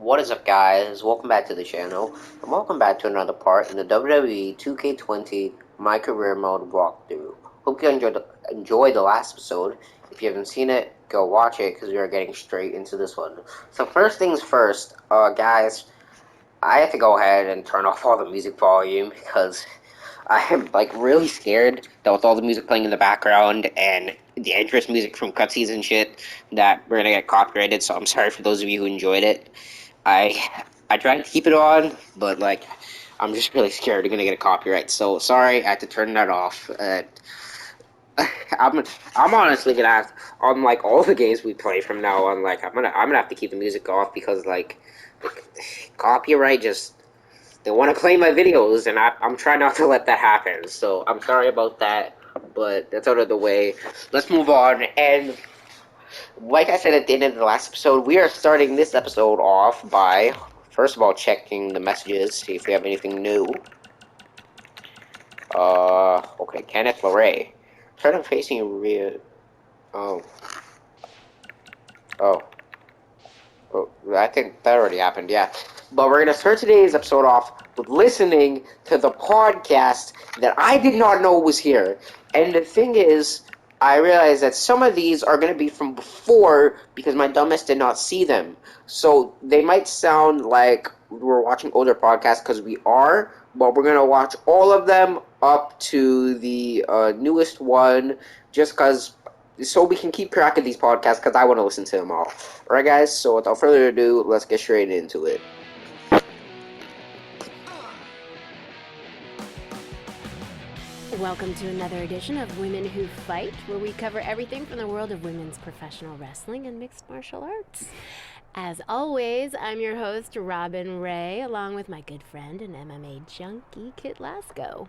What is up, guys? Welcome back to the channel, and welcome back to another part in the WWE 2K20 My Career Mode walkthrough. Hope you enjoyed the last episode. If you haven't seen it, go watch it, because we are getting straight into this one. So first things first, guys, I have to go ahead and turn off all the music volume, because I am, really scared that with all the music playing in the background, and the entrance music from cutscenes and shit, that we're gonna get copyrighted, so I'm sorry for those of you who enjoyed it. I tried to keep it on, but I'm just really scared we're gonna get a copyright. So sorry, I had to turn that off. I'm honestly gonna have on all the games we play from now on. I'm gonna have to keep the music off because copyright just they want to claim my videos, and I'm trying not to let that happen. So I'm sorry about that, but that's out of the way. Let's move on. And like I said at the end of the last episode, we are starting this episode off by, first of all, checking the messages, see if we have anything new. Okay, Kenneth LeRae. Try to facing Rhea. Oh, I think that already happened, yeah. But we're going to start today's episode off with listening to the podcast that I did not know was here. And the thing is, I realized that some of these are going to be from before because my dumbass did not see them. So they might sound like we're watching older podcasts because we are, but we're going to watch all of them up to the newest one just because, so we can keep track of these podcasts because I want to listen to them all. Alright, guys, so without further ado, let's get straight into it. Welcome to another edition of Women Who Fight, where we cover everything from the world of women's professional wrestling and mixed martial arts. As always, I'm your host, Robin Ray, along with my good friend and MMA junkie, Kit Lasco.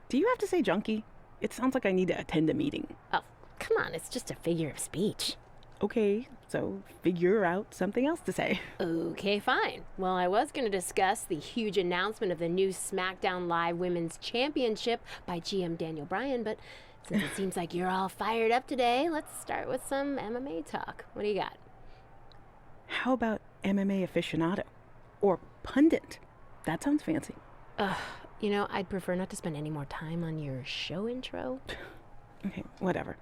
Do you have to say junkie? It sounds like I need to attend a meeting. Oh, come on, it's just a figure of speech. Okay, so figure out something else to say. Okay, fine. Well, I was going to discuss the huge announcement of the new SmackDown Live Women's Championship by GM Daniel Bryan, but since it seems like you're all fired up today, let's start with some MMA talk. What do you got? How about MMA aficionado? Or pundit? That sounds fancy. I'd prefer not to spend any more time on your show intro. Okay, whatever.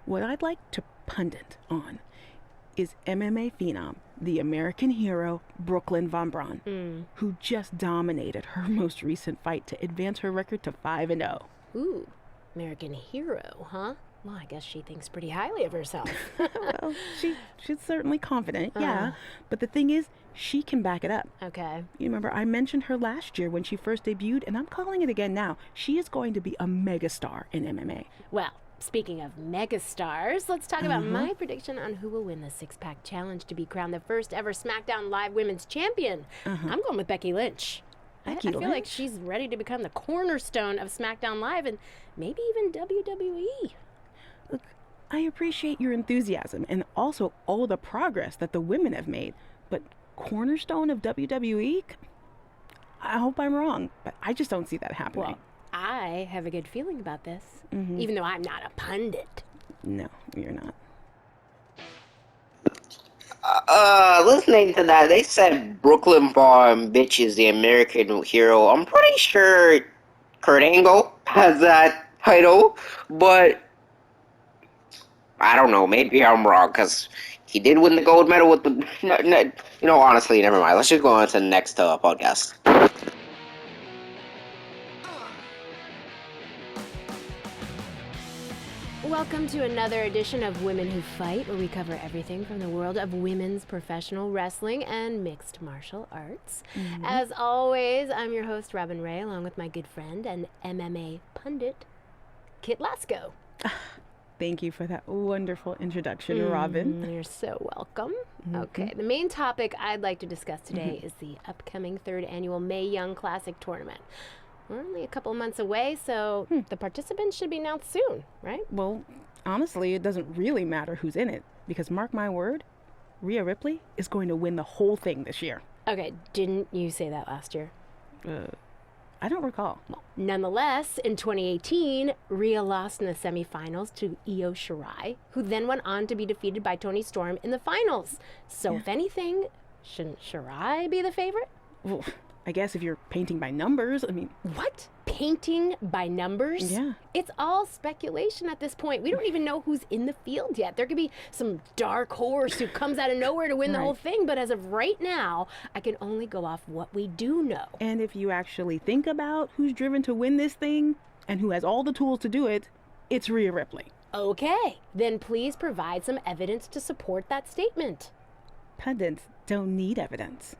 What I'd like to pundit on is MMA phenom, the American hero, Brooklyn Von Braun, who just dominated her most recent fight to advance her record to 5-0. Ooh, American hero, huh? Well, I guess she thinks pretty highly of herself. Well, she's certainly confident, yeah. But the thing is, she can back it up. Okay. You remember, I mentioned her last year when she first debuted, and I'm calling it again now. She is going to be a megastar in MMA. Well, speaking of megastars, let's talk about my prediction on who will win the six-pack challenge to be crowned the first ever SmackDown Live Women's Champion. I'm going with Becky Lynch. I feel like she's ready to become the cornerstone of SmackDown Live and maybe even WWE. Look, I appreciate your enthusiasm and also all the progress that the women have made, but cornerstone of WWE? I hope I'm wrong, but I just don't see that happening. Well, I have a good feeling about this, even though I'm not a pundit. No, you're not. Listening to that, they said Brooklyn Bomb bitch is the American hero. I'm pretty sure Kurt Angle has that title, but I don't know. Maybe I'm wrong because he did win the gold medal with the. Honestly, never mind. Let's just go on to the next podcast. Welcome to another edition of Women Who Fight, where we cover everything from the world of women's professional wrestling and mixed martial arts. As always, I'm your host, Robin Ray, along with my good friend and MMA pundit, Kit Lasco. Thank you for that wonderful introduction, Robin. You're so welcome. Okay, the main topic I'd like to discuss today is the upcoming third annual Mae Young Classic tournament. We're only a couple months away, so the participants should be announced soon, right? Well, honestly, it doesn't really matter who's in it, because mark my word, Rhea Ripley is going to win the whole thing this year. Okay, didn't you say that last year? I don't recall. Well, nonetheless, in 2018, Rhea lost in the semifinals to Io Shirai, who then went on to be defeated by Toni Storm in the finals. So if anything, Shouldn't Shirai be the favorite? Well, I guess if you're painting by numbers, What? Painting by numbers? Yeah. It's all speculation at this point. We don't even know who's in the field yet. There could be some dark horse who comes out of nowhere to win the whole thing, but as of right now, I can only go off what we do know. And if you actually think about who's driven to win this thing and who has all the tools to do it, it's Rhea Ripley. Okay, then please provide some evidence to support that statement. Pundits don't need evidence.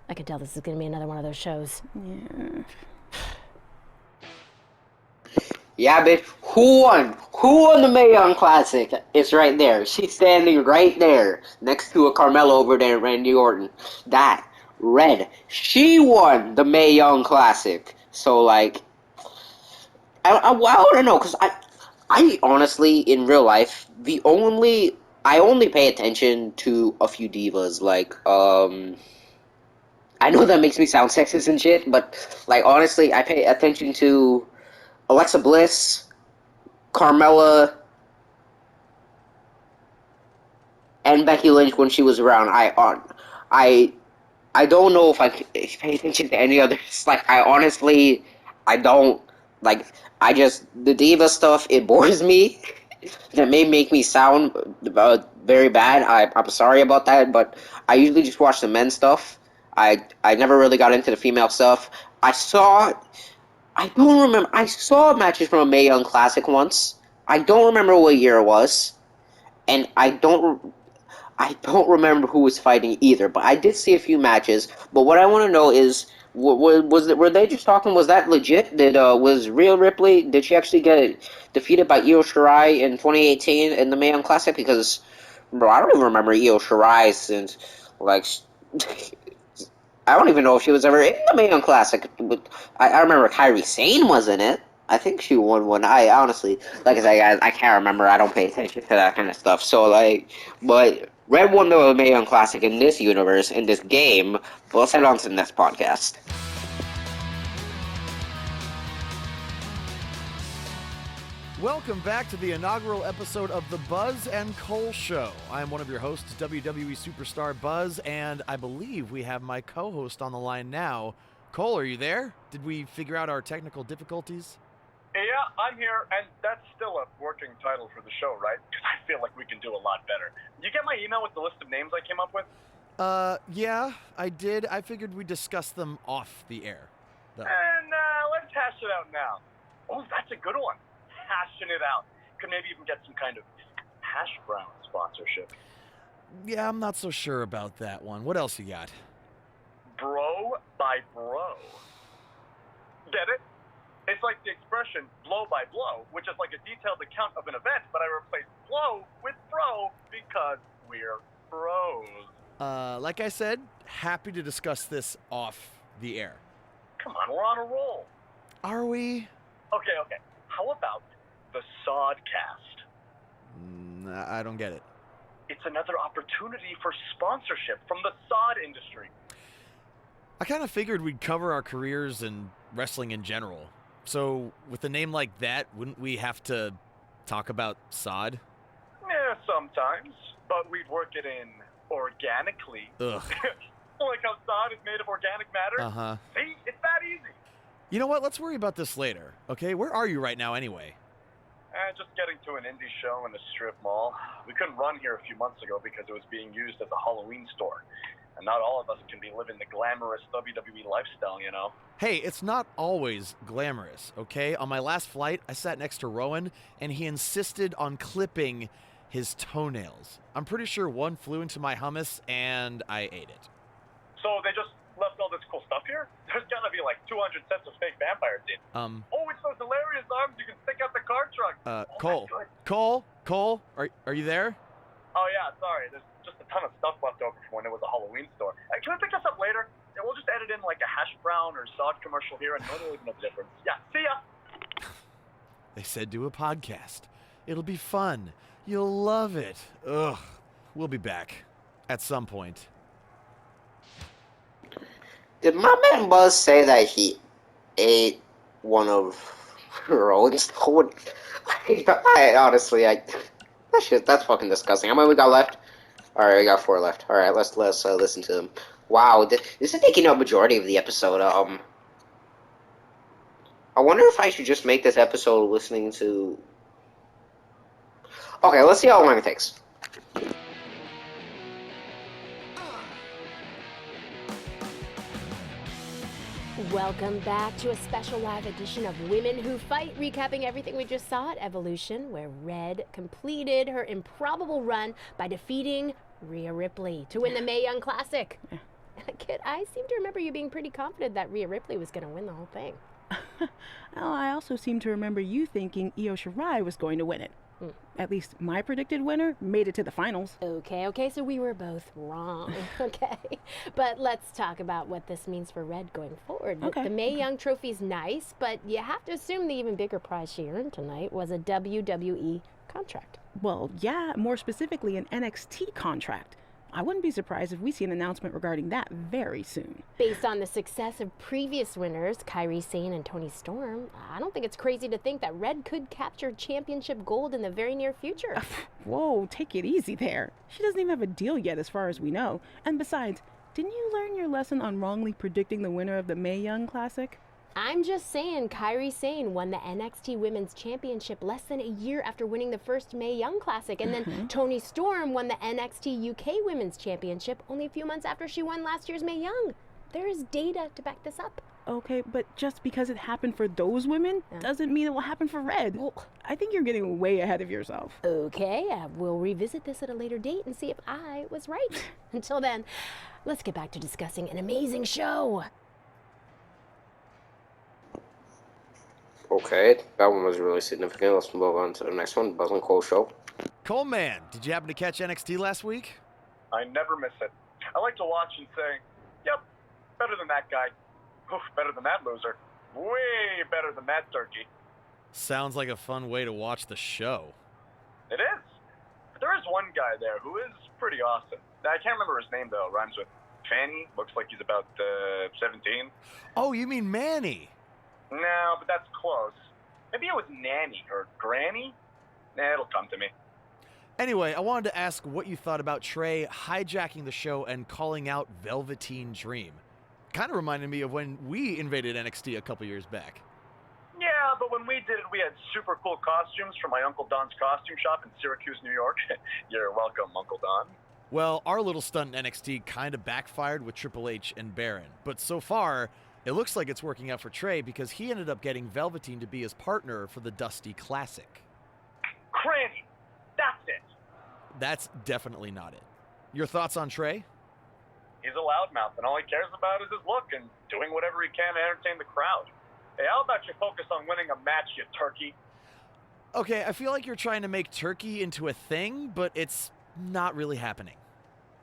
I can tell this is going to be another one of those shows. Yeah. Yeah, bitch. Who won? Who won the Mae Young Classic? It's right there. She's standing right there next to a Carmelo over there, Randy Orton. That red. She won the Mae Young Classic. So like, I don't know, because I honestly in real life I only pay attention to a few divas like I know that makes me sound sexist and shit, but like honestly I pay attention to Alexa Bliss, Carmella, and Becky Lynch when she was around. I don't know if I pay attention to any others. Like I don't like. The diva stuff. It bores me. That may make me sound very bad. I'm sorry about that, but I usually just watch the men's stuff. I never really got into the female stuff. I don't remember. I saw matches from a Mae Young Classic once. I don't remember what year it was, and I don't remember who was fighting either. But I did see a few matches. But what I want to know is, were they just talking? Was that legit? Was Rhea Ripley? Did she actually get defeated by Io Shirai in 2018 in the Mae Young Classic? Because, bro, I don't even remember Io Shirai since like. I don't even know if she was ever in the Mae Young Classic. I remember Kairi Sane was in it. I think she won one. I honestly, like I said, I can't remember. I don't pay attention to that kind of stuff. So, like, but Red won the Mae Young Classic in this universe, in this game. But let's head on to the next podcast. Welcome back to the inaugural episode of the Buzz and Cole Show. I'm one of your hosts, WWE superstar Buzz, and I believe we have my co-host on the line now. Cole, are you there? Did we figure out our technical difficulties? Yeah, I'm here, and that's still a working title for the show, right? Because I feel like we can do a lot better. Did you get my email with the list of names I came up with? Yeah, I did. I figured we'd discuss them off the air. And let's hash it out now. Oh, that's a good one. Hashing it out. Could maybe even get some kind of hash brown sponsorship. Yeah, I'm not so sure about that one. What else you got? Bro by bro. Get it? It's like the expression blow by blow, which is like a detailed account of an event, but I replaced blow with bro because we're bros. Like I said, happy to discuss this off the air. Come on, we're on a roll. Are we? Okay. How about the Sodcast? I don't get it. It's another opportunity for sponsorship from the sod industry. I kind of figured we'd cover our careers and wrestling in general. So, with a name like that, wouldn't we have to talk about sod? Yeah, sometimes. But we'd work it in organically. Ugh. Like how sod is made of organic matter? Uh-huh. See? It's that easy. You know what? Let's worry about this later, okay? Where are you right now anyway? Just getting to an indie show in the strip mall. We couldn't run here a few months ago because it was being used as a Halloween store. And not all of us can be living the glamorous WWE lifestyle, you know? Hey, it's not always glamorous, okay? On my last flight, I sat next to Rowan, and he insisted on clipping his toenails. I'm pretty sure one flew into my hummus, and I ate it. So they just left all this cool stuff here? There's gotta be like 200 sets of fake vampires in. Oh, it's those hilarious arms you can stick out the car trunk. Cole, are you there? Oh yeah, sorry. There's just a ton of stuff left over from when it was a Halloween store. Can we pick this up later? Yeah, we'll just edit in like a hash brown or sod commercial here and no one will even know the difference. Yeah, see ya! They said do a podcast. It'll be fun. You'll love it. Ugh. We'll be back. At some point. Did my man Buzz say that he ate one of Rowan's? I honestly, that's fucking disgusting. How many we got left? All right, I got 4 left. All right, let's listen to them. Wow, this is taking a majority of the episode. I wonder if I should just make this episode listening to. Okay, let's see how long it takes. Welcome back to a special live edition of Women Who Fight, recapping everything we just saw at Evolution, where Red completed her improbable run by defeating Rhea Ripley to win the Mae Young Classic. Kit, I seem to remember you being pretty confident that Rhea Ripley was going to win the whole thing. Well, I also seem to remember you thinking Io Shirai was going to win it. At least my predicted winner made it to the finals. Okay, so we were both wrong. Okay, but let's talk about what this means for Red going forward. Okay. The Mae Young Trophy's nice, but you have to assume the even bigger prize she earned tonight was a WWE contract. Well, yeah, more specifically an NXT contract. I wouldn't be surprised if we see an announcement regarding that very soon. Based on the success of previous winners, Kairi Sane and Toni Storm, I don't think it's crazy to think that Red could capture championship gold in the very near future. Whoa, take it easy there. She doesn't even have a deal yet as far as we know. And besides, didn't you learn your lesson on wrongly predicting the winner of the Mae Young Classic? I'm just saying, Kairi Sane won the NXT Women's Championship less than a year after winning the first Mae Young Classic, and then Toni Storm won the NXT UK Women's Championship only a few months after she won last year's Mae Young. There is data to back this up. Okay, but just because it happened for those women doesn't mean it will happen for Red. Well, I think you're getting way ahead of yourself. Okay, we'll revisit this at a later date and see if I was right. Until then, let's get back to discussing an amazing show. Okay, that one was really significant. Let's move on to the next one, Buzz and Cole show. Coleman, did you happen to catch NXT last week? I never miss it. I like to watch and say, yep, better than that guy. Oof, better than that loser. Way better than that turkey. Sounds like a fun way to watch the show. It is. But there is one guy there who is pretty awesome. I can't remember his name, though. Rhymes with Fanny. Looks like he's about 17. Oh, you mean Manny? No, but that's close. Maybe it was Nanny or Granny? Nah, it'll come to me. Anyway, I wanted to ask what you thought about Trey hijacking the show and calling out Velveteen Dream. Kind of reminded me of when we invaded NXT a couple years back. Yeah, but when we did it, we had super cool costumes from my Uncle Don's costume shop in Syracuse, New York. You're welcome, Uncle Don. Well, our little stunt in NXT kind of backfired with Triple H and Baron, but so far, it looks like it's working out for Trey because he ended up getting Velveteen to be his partner for the Dusty Classic. Cranny! That's it! That's definitely not it. Your thoughts on Trey? He's a loudmouth, and all he cares about is his look and doing whatever he can to entertain the crowd. Hey, how about you focus on winning a match, you turkey? Okay, I feel like you're trying to make turkey into a thing, but it's not really happening.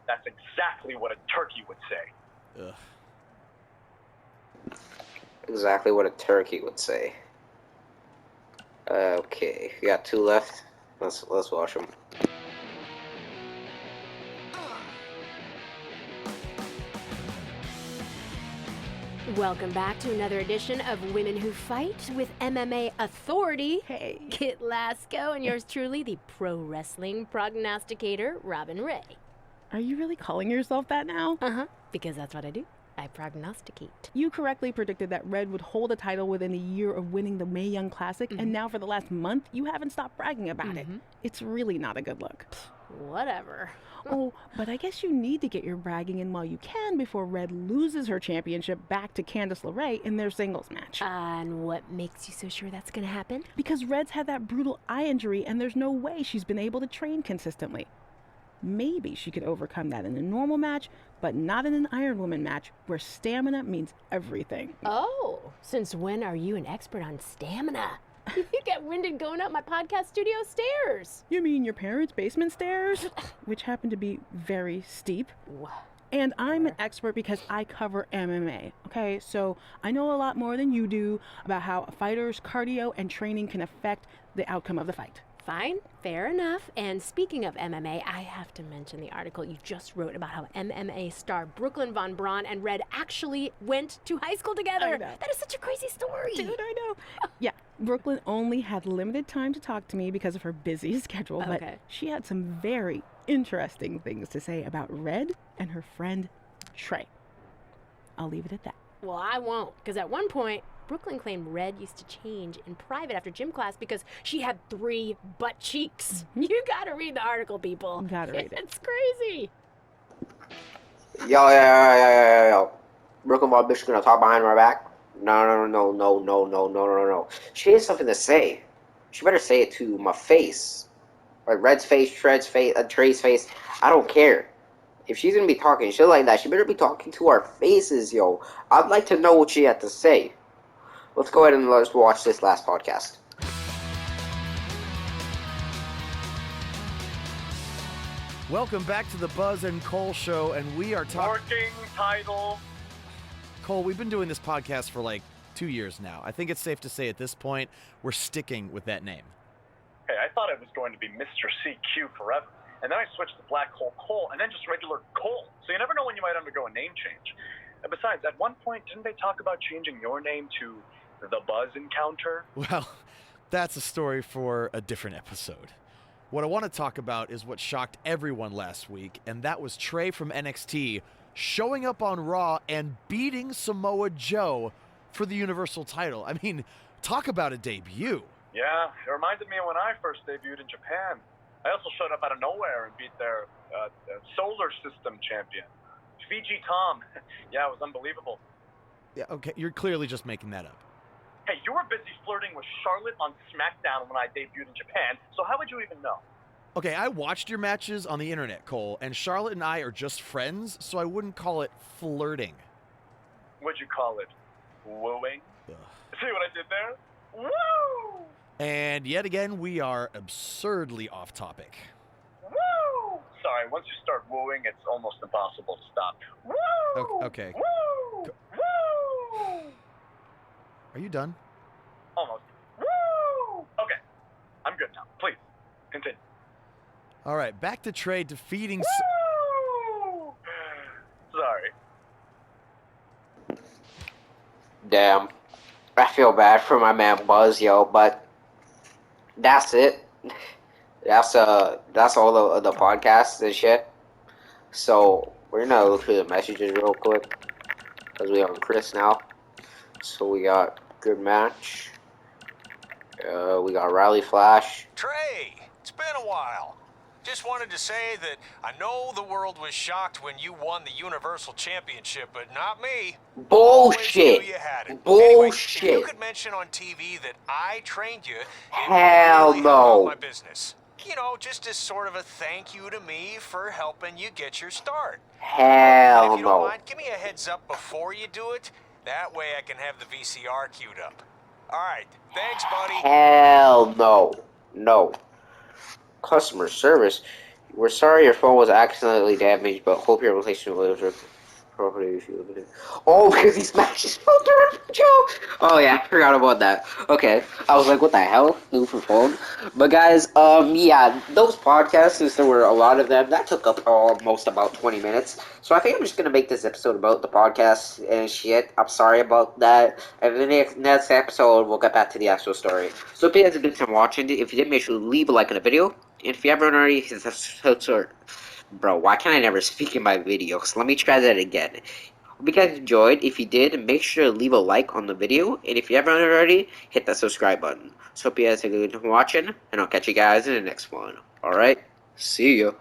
That's exactly what a turkey would say. Ugh. Exactly what a turkey would say. Okay, we got 2 left. Let's watch them. Welcome back to another edition of Women Who Fight with MMA Authority. Hey. Kit Lasco and yours truly, the pro wrestling prognosticator, Robin Ray. Are you really calling yourself that now? Because that's what I do. I prognosticate. You correctly predicted that Red would hold a title within a year of winning the Mae Young Classic, and now for the last month, you haven't stopped bragging about it. It's really not a good look. Whatever. Oh, but I guess you need to get your bragging in while you can before Red loses her championship back to Candice LeRae in their singles match. And what makes you so sure that's going to happen? Because Red's had that brutal eye injury, and there's no way she's been able to train consistently. Maybe she could overcome that in a normal match, but not in an Iron Woman match where stamina means everything. Oh, since when are you an expert on stamina? You get winded going up my podcast studio stairs. You mean your parents' basement stairs? Which happen to be very steep. And I'm an expert because I cover MMA, okay? So I know a lot more than you do about how a fighter's cardio and training can affect the outcome of the fight. Fine, fair enough. And speaking of MMA, I have to mention the article you just wrote about how MMA star Brooklyn Von Braun and Red actually went to high school together. I know. That is such a crazy story. Dude, I know. Yeah, Brooklyn only had limited time to talk to me because of her busy schedule, but Okay. she had some very interesting things to say about Red and her friend Trey. I'll leave it at that. Well, I won't, because at one point, Brooklyn claimed Red used to change in private after gym class because she had 3 butt cheeks. You gotta read the article, people. Gotta read it. It's crazy. Yo. Brooklyn Ball bitch gonna talk behind my back? No. She has something to say. She better say it to my face. Like Red's face, Trey's face. I don't care. If she's gonna be talking shit like that, she better be talking to our faces, yo. I'd like to know what she had to say. Let's go ahead and let's watch this last podcast. Welcome back to the Buzz and Cole Show, and we are talking... Working title. Cole, we've been doing this podcast for like 2 years now. I think it's safe to say at this point, we're sticking with that name. Hey, I thought it was going to be Mr. CQ forever. And then I switched to Black Hole Cole, and then just regular Cole. So you never know when you might undergo a name change. And besides, at one point, didn't they talk about changing your name to The Buzz Encounter? Well, that's a story for a different episode. What I want to talk about is what shocked everyone last week, and that was Trey from NXT showing up on Raw and beating Samoa Joe for the Universal title. I mean, talk about a debut. Yeah, it reminded me of when I first debuted in Japan. I also showed up out of nowhere and beat their solar system champion, Fiji Tom. Yeah, it was unbelievable. Yeah, okay, you're clearly just making that up. Hey, you were busy flirting with Charlotte on SmackDown when I debuted in Japan, so how would you even know? Okay, I watched your matches on the internet, Cole, and Charlotte and I are just friends, so I wouldn't call it flirting. What'd you call it? Wooing? Ugh. See what I did there? Woo! And yet again, we are absurdly off topic. Woo! Sorry, once you start wooing, it's almost impossible to stop. Woo! Okay. Woo! Woo! Are you done? Almost. Woo! Okay, I'm good now. Please, continue. All right, back to Trey defeating... Woo! Sorry. Damn. I feel bad for my man Buzz, yo, but that's it. That's all the podcasts and shit. So we're gonna look through the messages real quick because we have Chris now. So we got good match. We got Rally Flash. Trey, it's been a while. Just wanted to say that I know the world was shocked when you won the Universal Championship, but not me. Bullshit. Always knew you had it. Bullshit. Anyway, if you could mention on TV that I trained you, Hell really no. help out my business. You know, just as sort of a thank you to me for helping you get your start. Hell If you don't no. mind, give me a heads up before you do it. That way I can have the VCR queued up. All right, thanks, buddy. Hell no. No. Customer service. We're sorry your phone was accidentally damaged, but hope your replacement will work properly if you look at it. Oh, because these matches fell through, Joe. Oh yeah, I forgot about that. Okay, I was like, what the hell? New for phone. But guys, yeah, those podcasts, since there were a lot of them, that took up almost about 20 minutes. So I think I'm just gonna make this episode about the podcast and shit. I'm sorry about that. And in the next episode, we'll get back to the actual story. So if you guys had a good time watching it, if you did, make sure to leave a like on the video. And if you haven't already, bro, why can't I never speak in my videos? Let me try that again. Hope you guys enjoyed. If you did, make sure to leave a like on the video. And if you haven't already, hit that subscribe button. So hope you guys had a good time watching. And I'll catch you guys in the next one. Alright? See ya.